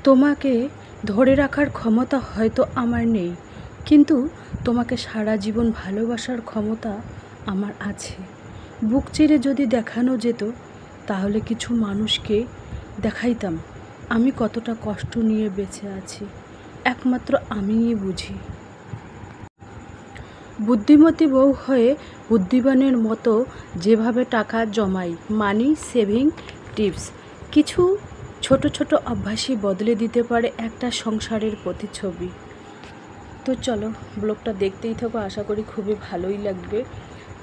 তোমাকে ধরে রাখার ক্ষমতা হয়তো আমার নেই, কিন্তু তোমাকে সারা জীবন ভালোবাসার ক্ষমতা আমার আছে। বুক চিরে যদি দেখানো যেত, তাহলে কিছু মানুষকে দেখাইতাম আমি কতটা কষ্ট নিয়ে বেঁচে আছি। একমাত্র আমিই বুঝি। বুদ্ধিমতী বউ হয়ে বুদ্ধিমানের মতো যেভাবে টাকা জমাই, মানি সেভিং টিপস, কিছু ছোট ছোট অভ্যাসই বদলে দিতে পারে একটা সংসারের প্রতিচ্ছবি। তো চলো, ব্লগটা দেখতেই থাকো, আশা করি খুবই ভালোই লাগবে।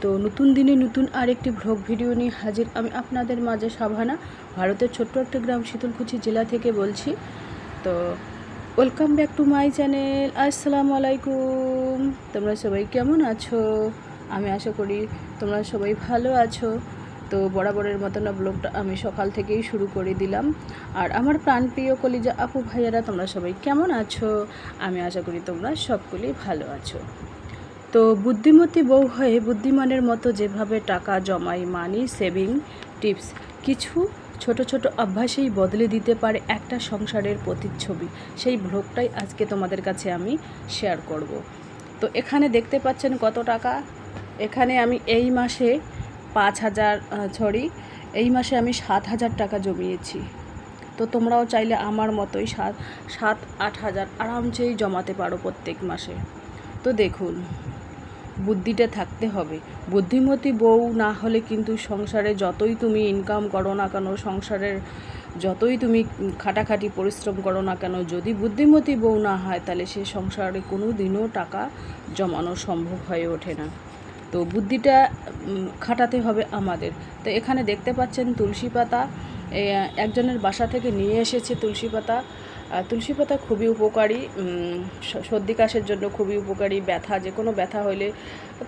তো নতুন দিনে নতুন আরেকটি ব্লগ ভিডিও নিয়ে হাজির আমি আপনাদের মাঝে। সাভানা, ভারতের ছোট্ট একটা গ্রাম শীতলকুচি জেলা থেকে বলছি। তো welcome back to my channel. আসসালামু আলাইকুম। তোমরা সবাই কেমন আছো? আমি আশা করি তোমরা সবাই ভালো আছো। তো বরাবরের মতো না, ব্লগটা আমি সকাল থেকেই শুরু করে দিলাম। আর আমার প্রাণপ্রিয় কলিজা আপু ভাইয়ারা, তোমরা সবাই কেমন আছো? আমি আশা করি তোমরা সকলেই ভালো আছো। তো বুদ্ধিমতী বউ হয়ে বুদ্ধিমানের মতো যেভাবে টাকা জমাই, মানি সেভিং টিপস, কিছু ছোট ছোট অভ্যাসেই বদলে দিতে পারে একটা সংসারের প্রতিচ্ছবি। সেই ব্লগটাই আজকে তোমাদের কাছে আমি শেয়ার করব। তো এখানে দেখতে পাচ্ছেন কত টাকা। এখানে আমি এই মাসে 7,000 টাকা জমিয়েছি। তো তোমরাও চাইলে আমার মতোই 7-8 হাজার আরামসেই জমাতে পারো প্রত্যেক মাসে। তো দেখুন, বুদ্ধিটা থাকতে হবে। বুদ্ধিমতী বউ না হলে কিন্তু সংসারে যতই তুমি ইনকাম করো না কেন, সংসারের যতই তুমি খাটাখাটি পরিশ্রম করো না কেন, যদি বুদ্ধিমতী বউ না হয়, তাহলে সে সংসারে কোনো দিনও টাকা জমানো সম্ভব হয়ে ওঠে না। তো বুদ্ধিটা খাটাতে হবে আমাদের। তো এখানে দেখতে পাচ্ছেন তুলসী পাতা, একজনের বাসা থেকে নিয়ে এসেছে তুলসী পাতা। তুলসী পাতা খুবই উপকারী, সর্দি কাশের জন্য খুবই উপকারী। ব্যথা, যে কোনো ব্যথা হলে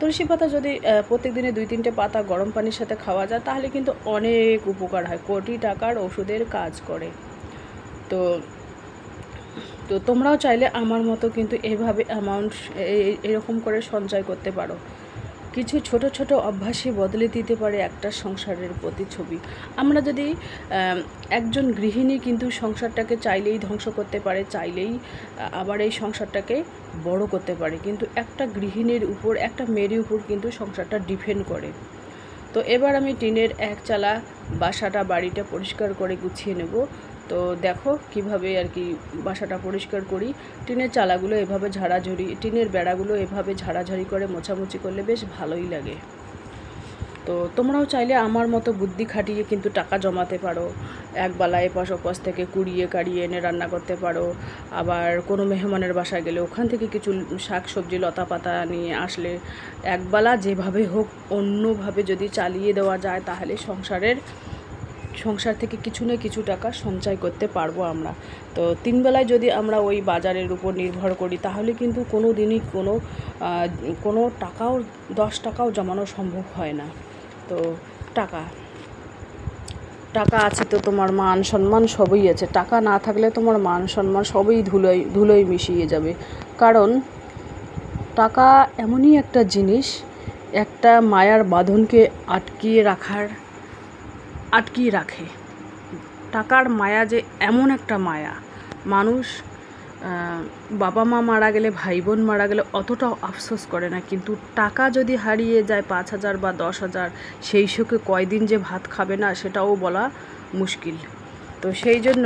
তুলসী পাতা যদি প্রত্যেক দিনে 2-3টে পাতা গরম পানির সাথে খাওয়া যায়, তাহলে কিন্তু অনেক উপকার হয়, কোটি টাকার ওষুধের কাজ করে। তো তোমরাও চাইলে আমার মতো কিন্তু এভাবে অ্যামাউন্ট এরকম করে সঞ্চয় করতে পারো। কিছু ছোট ছোট অভ্যাসই বদলে দিতে পারে একটা সংসারের প্রতিচ্ছবি। আমরা যদি একজন গৃহিণী কিন্তু সংসারটাকে চাইলেই ধ্বংস করতে পারে, চাইলেই আবার এই সংসারটাকে বড় করতে পারে, কিন্তু একটা গৃহিণীর উপর, একটা মেয়ের উপর কিন্তু সংসারটা ডিপেন্ড করে। তো এবার আমি টিনের একচালা বাড়িটা পরিষ্কার করে গুছিয়ে নেব। তো দেখো কিভাবে আর কি বাসাটা পরিষ্কার করি। টিনের চালাগুলো এভাবে ঝাড়াঝাড়ি, টিনের বেড়াগুলো এভাবে ঝাড়াঝাড়ি করে মোছামুছি করলে বেশ ভালোই লাগে। তো তোমরাও চাইলে আমার মতো বুদ্ধি খাটিয়ে কিন্তু টাকা জমাতে পারো। একবেলা এপাশ ওপাশ থেকে কুড়িয়ে কাড়িয়ে এনে রান্না করতে পারো। আবার কোনো মেহমানের বাসায় গেলে ওখান থেকে কিছু শাক সবজি লতা পাতা নিয়ে আসলে একবেলা যেভাবে হোক অন্যভাবে যদি চালিয়ে দেওয়া যায়, তাহলে সংসার থেকে কিছু না কিছু টাকা সঞ্চয় করতে পারবো আমরা। তো 3 বেলায় যদি আমরা ওই বাজারের উপর নির্ভর করি, তাহলে কিন্তু কোনো দিনই কোনো টাকাও 10 টাকাও জমানো সম্ভব হয় না। তো টাকা আছে তো তোমার মান সম্মান সবই আছে। টাকা না থাকলে তোমার মান সম্মান সবই ধুলোয় মিশিয়ে যাবে। কারণ টাকা এমনই একটা জিনিস, একটা মায়ার বাঁধনকে আটকিয়ে রাখে। টাকার মায়া যে এমন একটা মায়া, মানুষ বাবা মা মারা গেলে, ভাই বোন মারা গেলে অতটাও আফসোস করে না, কিন্তু টাকা যদি হারিয়ে যায় 5,000 বা 10,000, সেই শোকে কয়দিন যে ভাত খাবে না সেটাও বলা মুশকিল। তো সেই জন্য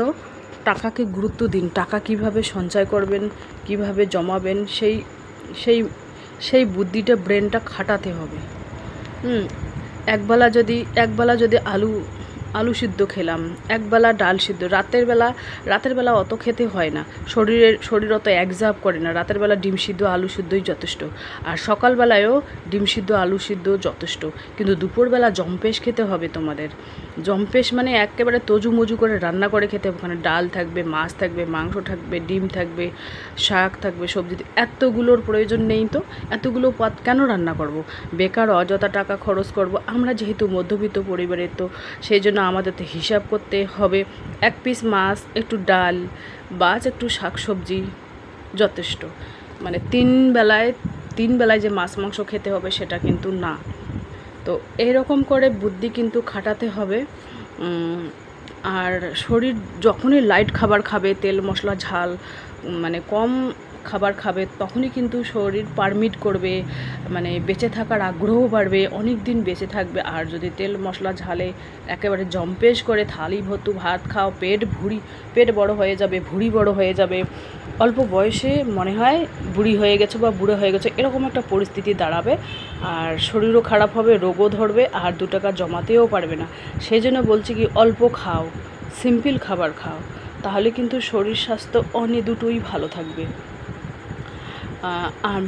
টাকাকে গুরুত্ব দিন। টাকা কিভাবে সঞ্চয় করবেন, কিভাবে জমাবেন, সেই বুদ্ধিটা, ব্রেনটা খাটাতে হবে। একবেলা যদি আলু সিদ্ধ খেলাম, একবেলা ডাল সিদ্ধ, রাতের বেলা অত খেতে হয় না, শরীর অত অ্যাবজর্ব করে না। রাতের বেলা ডিম সিদ্ধ আলু সিদ্ধই যথেষ্ট, আর সকালবেলায়ও ডিম সিদ্ধ আলু সিদ্ধ যথেষ্ট। কিন্তু দুপুরবেলা জম্পেশ খেতে হবে তোমাদের। জম্পেশ মানে একেবারে তজুমজু করে রান্না করে খেতে হবে। ওখানে ডাল থাকবে, মাছ থাকবে, মাংস থাকবে, ডিম থাকবে, শাক থাকবে, সবজি। এতগুলোর প্রয়োজন নেই তো, এতগুলো পদ কেন রান্না করব? বেকার অযথা টাকা খরচ করব। আমরা যেহেতু মধ্যবিত্ত পরিবারের, তো সেই জন্য আমাদের তো হিসাব করতে হবে। 1 পিস মাছ, একটু ডাল, বাস একটু শাক সবজি যথেষ্ট। মানে 3 বেলায় যে মাছ মাংস খেতে হবে সেটা কিন্তু না। তো এইরকম করে বুদ্ধি কিন্তু খাটাতে হবে। আর শরীর যখনই লাইট খাবার খাবে, তেল মশলা ঝাল মানে কম খাবার খাবে, তখনই কিন্তু শরীর পারমিট করবে, মানে বেঁচে থাকার আগ্রহ বাড়বে, অনেক দিন বেঁচে থাকবে। আর যদি তেল মশলা ঝালে একেবারে জম্পেশ করে থালি ভর্তি ভাত খাও, পেট বড় হয়ে যাবে, ভুঁড়ি বড় হয়ে যাবে, অল্প বয়সে মনে হয় বুড়ি হয়ে গেছে বা বুড়ো হয়ে গেছে, এরকম একটা পরিস্থিতি দাঁড়াবে। আর শরীরও খারাপ হবে, রোগও ধরবে, আর 2 টাকা জমাতেও পারবে না। সেই জন্য বলছি কি, অল্প খাও, সিম্পল খাবার খাও, তাহলে কিন্তু শরীর স্বাস্থ্য দুটোই ভালো থাকবে। আর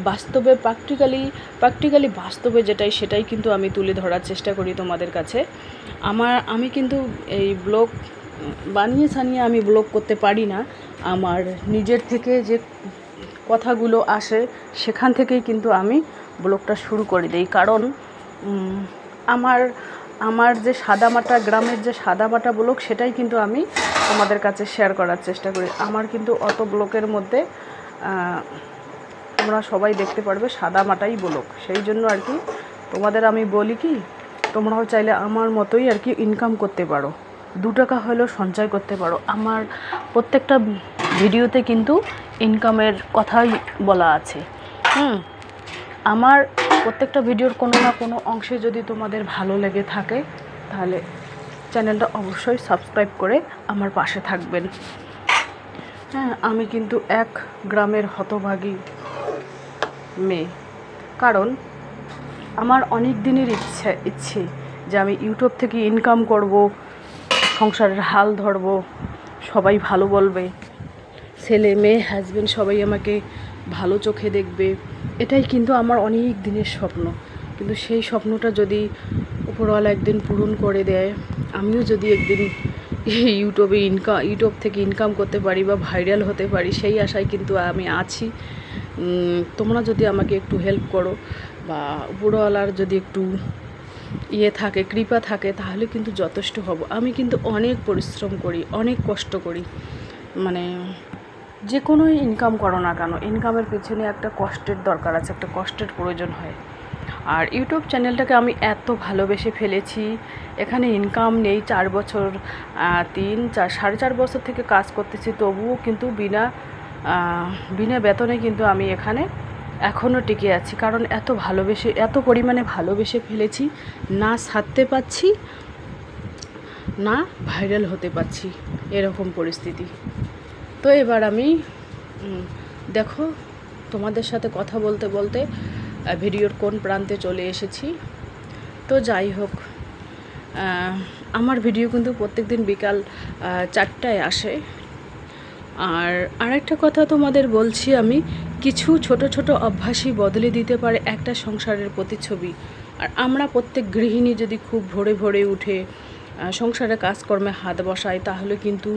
বাস্তবে প্র্যাকটিক্যালি বাস্তবে সেটাই কিন্তু আমি তুলে ধরার চেষ্টা করি তোমাদের কাছে। আমি কিন্তু এই ব্লগ বানিয়ে আমি ব্লগ করতে পারি না। আমার নিজের থেকে যে কথাগুলো আসে সেখান থেকেই কিন্তু আমি ব্লগটা শুরু করে দিই। কারণ আমার যে সাদামাটা গ্রামের যে সাদামাটা ব্লগ, সেটাই কিন্তু আমি তোমাদের কাছে শেয়ার করার চেষ্টা করি। আমার কিন্তু অত ব্লগের মধ্যে তোমরা সবাই দেখতে পারবে সাদামাটাই ব্লগ। সেই জন্য আর কি তোমাদের আমি বলি কি, তোমরাও চাইলে আমার মতোই আর কি ইনকাম করতে পারো, 2 টাকা হলেও সঞ্চয় করতে পারো। আমার প্রত্যেকটা ভিডিওতে কিন্তু ইনকামের কথাই বলা আছে। আমার প্রত্যেকটা ভিডিওর কোনো না কোনো অংশে যদি তোমাদের ভালো লেগে থাকে, তাহলে চ্যানেলটা অবশ্যই সাবস্ক্রাইব করে আমার পাশে থাকবেন। হ্যাঁ, আমি কিন্তু এক গ্রামের হতভাগী মেয়ে। কারণ আমার অনেক দিনের ইচ্ছে যে আমি ইউটিউব থেকে ইনকাম করব, সংসারের হাল ধরব, সবাই ভালো বলবে, ছেলে মেয়ে হাজব্যান্ড সবাই আমাকে ভালো চোখে দেখবে। এটাই কিন্তু আমার অনেক দিনের স্বপ্ন। কিন্তু সেই স্বপ্নটা যদি উপরওয়ালা একদিন পূরণ করে দেয়, আমিও যদি একদিন ইউটিউব থেকে ইনকাম করতে পারি বা ভাইরাল হতে পারি, সেই আশায় কিন্তু আমি আছি। তোমরা যদি আমাকে একটু হেল্প করো বা উপরওয়ালার যদি একটু থাকে, কৃপা থাকে, তাহলে কিন্তু যথেষ্ট হব। আমি কিন্তু অনেক পরিশ্রম করি, অনেক কষ্ট করি। মানে যে কোনো ইনকাম করো না কেন, ইনকামের পেছনে একটা কষ্টের দরকার আছে, একটা কষ্টের প্রয়োজন হয়। আর ইউটিউব চ্যানেলটাকে আমি এত ভালোবেসে ফেলেছি, এখানে ইনকাম নেই। 4 বছর 4.5 বছর থেকে কাজ করতেছি, তবুও কিন্তু বিনা বেতনে কিন্তু আমি এখানে এখনও টিকে আছি। কারণ এত পরিমাণে ভালোবেসে ফেলেছি, না ছাড়তে পারছি, না ভাইরাল হতে পারছি, এরকম পরিস্থিতি। তো এবার আমি দেখো, তোমাদের সাথে কথা বলতে বলতে ভিডিওর কোন প্রান্তে চলে এসেছি। তো যাই হোক, আমার ভিডিও কিন্তু প্রত্যেকদিন বিকাল 4টায় আসে। আর আরেকটা কথা তোমাদের বলছি, আমি কিছু ছোট ছোট অভ্যাসই বদলে দিতে পারে একটা সংসারের প্রতিচ্ছবি। আর আমরা প্রত্যেক গৃহিণী যদি খুব ভোরে ভোরে উঠে সংসারে কাজকর্মে হাত বসাই, তাহলে কিন্তু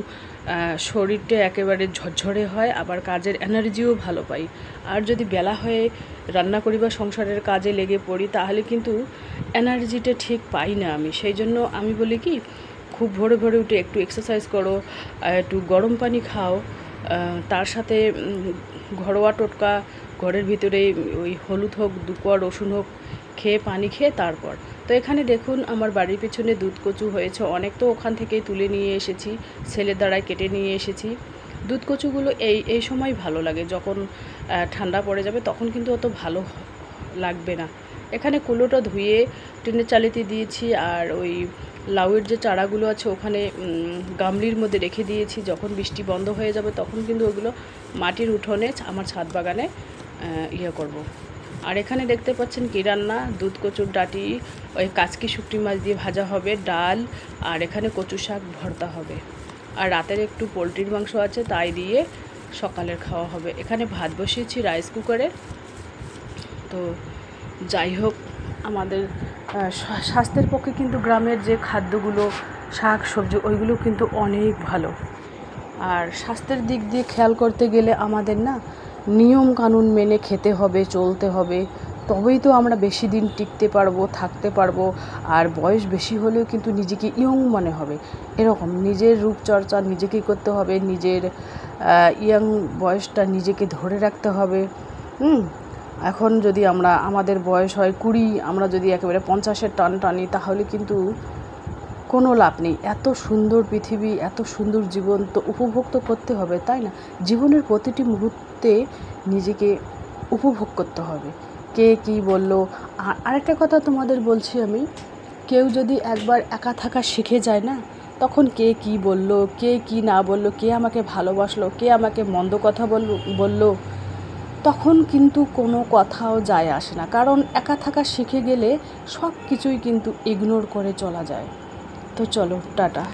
শরীরটা একেবারে ঝরঝরে হয়, আবার কাজের এনার্জিও ভালো পাই। আর যদি বেলা হয়ে রান্না করি বা সংসারের কাজে লেগে পড়ি, তাহলে কিন্তু এনার্জিটা ঠিক পাই না আমি। সেই জন্য আমি বলি কি, খুব ভোরে ভোরে উঠে একটু এক্সারসাইজ করো, একটু গরম পানি খাও, তার সাথে ঘরোয়া টোটকা ঘরের ভিতরে ওই হলুদ হোক, 2 কোয়া রসুন হোক, পানি খেয়ে তারপর। তো এখানে দেখুন, আমার বাড়ির পিছনে দুধ কচু হয়েছে অনেক, তো ওখান থেকেই তুলে নিয়ে এসেছি, ছেলের দ্বারায় কেটে নিয়ে এসেছি। দুধ কচুগুলো এই সময় ভালো লাগে, যখন ঠান্ডা পড়ে যাবে তখন কিন্তু অত ভালো লাগবে না। এখানে কুলোটা ধুয়ে টিনের চালিতে দিয়েছি, আর ওই লাউয়ের যে চারাগুলো আছে ওখানে গামলির মধ্যে রেখে দিয়েছি। যখন বৃষ্টি বন্ধ হয়ে যাবে তখন কিন্তু ওগুলো মাটির উঠোনে আমার ছাদ বাগানে করব। আর এখানে দেখতে পাচ্ছেন কি রান্না, দুধ কচুর ডাঁটি, ওই কাচকি শুকটি মাছ দিয়ে ভাজা হবে, ডাল, আর এখানে কচু শাক ভর্তা হবে। আর রাতের একটু পোলট্রির মাংস আছে, তাই দিয়ে সকালের খাওয়া হবে। এখানে ভাত বসিয়েছি রাইস কুকারে। তো যাই হোক, আমাদের স্বাস্থ্যের পক্ষে কিন্তু গ্রামের যে খাদ্যগুলো, শাক সবজি, ওইগুলো কিন্তু অনেক ভালো। আর স্বাস্থ্যের দিক দিয়ে খেয়াল করতে গেলে আমাদের না নিয়ম কানুন মেনে খেতে হবে, চলতে হবে, তবেই তো আমরা বেশি দিন টিকতে পারবো, থাকতে পারবো। আর বয়স বেশি হলেও কিন্তু নিজেকে ইয়ং মনে হবে, এরকম নিজের রূপচর্চা নিজেকেই করতে হবে, নিজের ইয়ং বয়সটা নিজেকে ধরে রাখতে হবে। এখন যদি আমাদের বয়স হয় 20, আমরা যদি একেবারে 50-এর টানি, তাহলে কিন্তু কোনো লাভ নেই। এত সুন্দর পৃথিবী, এত সুন্দর জীবন তো উপভোগ তো করতে হবে, তাই না? জীবনের প্রতিটি মুহূর্তে নিজেকে উপভোগ করতে হবে। কে কী বললো, আরেকটা কথা তোমাদের বলছি আমি, কেউ যদি একবার একা থাকা শিখে যায় না, তখন কে কী বললো, কে কী না বললো, কে আমাকে ভালোবাসলো, কে আমাকে মন্দ কথা বললো, তখন কিন্তু কোনো কথাও যায় আসে না। কারণ একা থাকা শিখে গেলে সব কিছুই কিন্তু ইগনোর করে চলা যায়। তো চলো, টাটা।